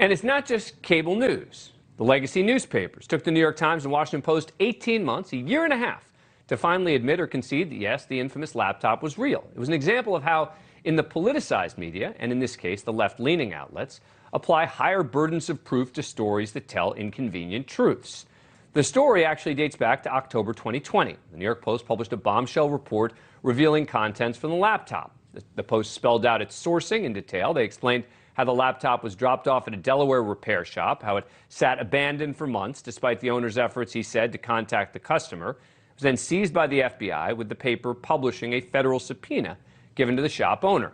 And it's not just cable news. The legacy newspapers took the New York Times and Washington Post 18 months, a year and a half, to finally admit or concede that, yes, the infamous laptop was real. It was an example of how, in the politicized media, and in this case, the left-leaning outlets, apply higher burdens of proof to stories that tell inconvenient truths. The story actually dates back to October 2020. The New York Post published a bombshell report revealing contents from the laptop. The Post spelled out its sourcing in detail. They explained how the laptop was dropped off at a Delaware repair shop, how it sat abandoned for months despite the owner's efforts, he said, to contact the customer. It was then seized by the FBI, with the paper publishing a federal subpoena given to the shop owner.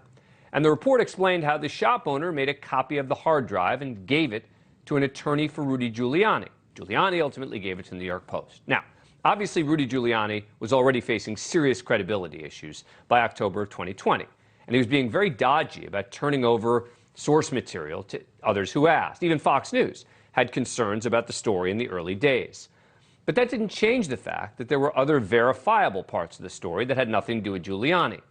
And the report explained how the shop owner made a copy of the hard drive and gave it to an attorney for Rudy Giuliani. Giuliani ultimately gave it to the New York Post. Now, obviously, Rudy Giuliani was already facing serious credibility issues by October of 2020, and he was being very dodgy about turning over source material to others who asked. Even Fox News had concerns about the story in the early days. But that didn't change the fact that there were other verifiable parts of the story that had nothing to do with Giuliani.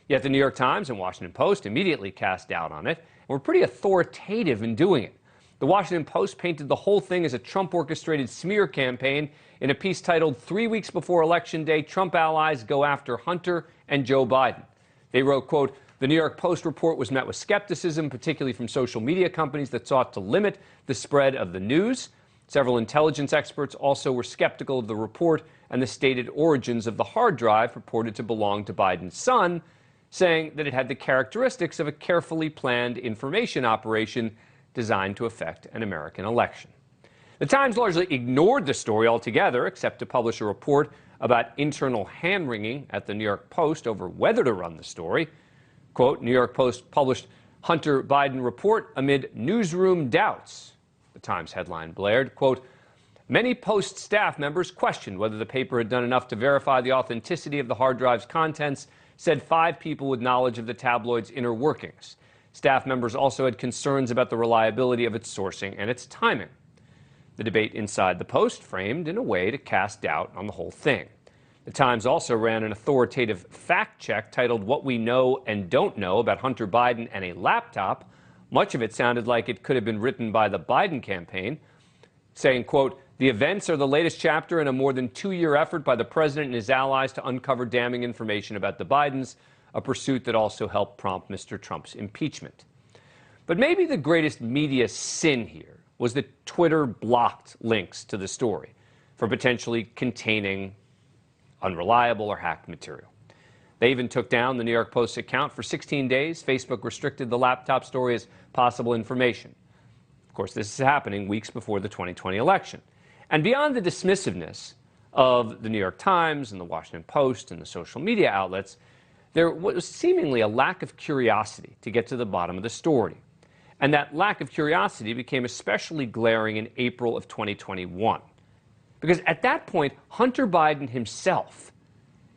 Yet the New York Times and Washington Post immediately cast doubt on it and were pretty authoritative in doing it. The Washington Post painted the whole thing as a Trump-orchestrated smear campaign in a piece titled, "3 weeks before Election Day, Trump allies go after Hunter and Joe Biden." They wrote, quote, "The New York Post report was met with skepticism, particularly from social media companies that sought to limit the spread of the news. Several intelligence experts also were skeptical of the report and the stated origins of the hard drive purported to belong to Biden's son, saying that it had the characteristics of a carefully planned information operation designed to affect an American election." The Times largely ignored the story altogether, except to publish a report about internal hand-wringing at the New York Post over whether to run the story. Quote, New York Post published Hunter Biden report amid newsroom doubts. The Times headline blared, quote, "Many Post staff members questioned whether the paper had done enough to verify the authenticity of the hard drive's contents, said 5 people with knowledge of the tabloid's inner workings. Staff members also had concerns about the reliability of its sourcing and its timing." The debate inside the Post framed in a way to cast doubt on the whole thing. The Times also ran an authoritative fact check titled "What We Know and Don't Know About Hunter Biden and a Laptop." Much of it sounded like it could have been written by the Biden campaign, saying, quote, "The events are the latest chapter in a more than 2-year effort by the president and his allies to uncover damning information about the Bidens, a pursuit that also helped prompt Mr. Trump's impeachment." But maybe the greatest media sin here was that Twitter blocked links to the story for potentially containing unreliable or hacked material. They even took down the New York Post's account for 16 days. Facebook restricted the laptop story as possible information. Of course, this is happening weeks before the 2020 election. And beyond the dismissiveness of the New York Times and the Washington Post and the social media outlets, there was seemingly a lack of curiosity to get to the bottom of the story. And that lack of curiosity became especially glaring in April of 2021. Because at that point, Hunter Biden himself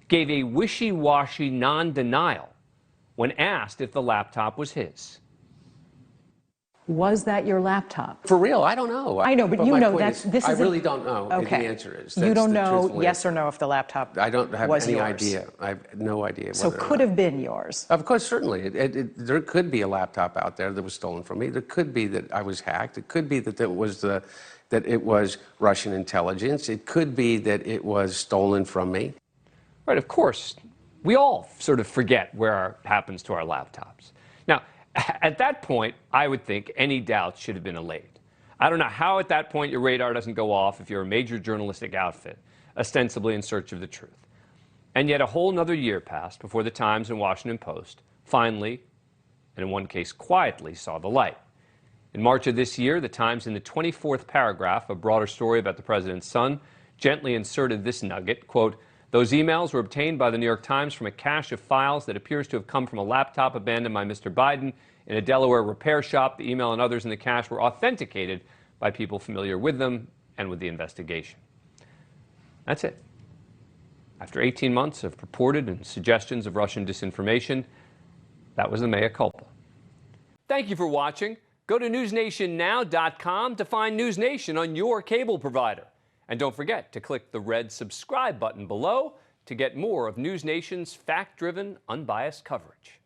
gave a wishy-washy non-denial when asked if the laptop was his. Was that your laptop? For real, I don't know. I know, but you know that this is. I really don't know. Okay. The answer is. You don't know, yes or no, if the laptop was yours. I don't have any idea. I have no idea. So could have been yours. Of course, certainly. There could be a laptop out there that was stolen from me. There could be that I was hacked. It could be that it was Russian intelligence. It could be that it was stolen from me. Right, of course. We all sort of forget where happens to our laptops. Now, at that point, I would think any doubts should have been allayed. I don't know how at that point your radar doesn't go off if you're a major journalistic outfit, ostensibly in search of the truth. And yet a whole nother year passed before the Times and Washington Post finally, and in one case quietly, saw the light. In March of this year, the Times, in the 24th paragraph, a broader story about the president's son, gently inserted this nugget, quote, "Those emails were obtained by the New York Times from a cache of files that appears to have come from a laptop abandoned by Mr. Biden in a Delaware repair shop. The email and others in the cache were authenticated by people familiar with them and with the investigation." That's it. After 18 months of purported and suggestions of Russian disinformation, that was the mea culpa. Thank you for watching. Go to newsnationnow.com to find NewsNation on your cable provider. And don't forget to click the red subscribe button below to get more of NewsNation's fact-driven, unbiased coverage.